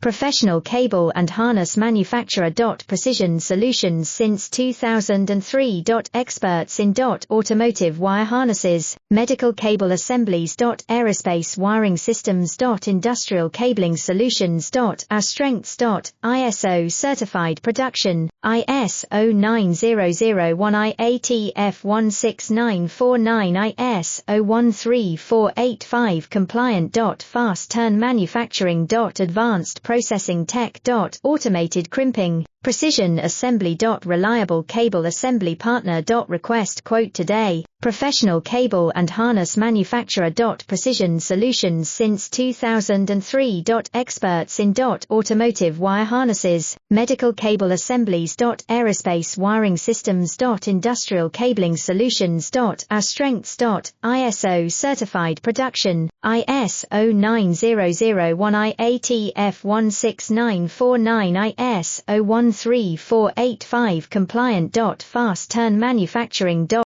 professional cable and harness manufacturer. Precision Solutions since 2003. Experts in automotive wire harnesses, medical cable assemblies. Aerospace wiring systems. Industrial cabling solutions. Our strengths. ISO certified production, ISO 9001 IATF 16949 ISO 13485 compliant. Fast turn manufacturing. Advanced processing tech. Automated crimping, precision assembly. Reliable cable assembly partner. Request quote today. Professional cable and harness manufacturer. Precision Solutions since 2003. Experts in automotive wire harnesses, medical cable assemblies. Aerospace wiring systems. Industrial cabling solutions. Our strengths. ISO certified production, ISO 9001 IATF 16949 ISO 13485 compliant. Fast turn manufacturing.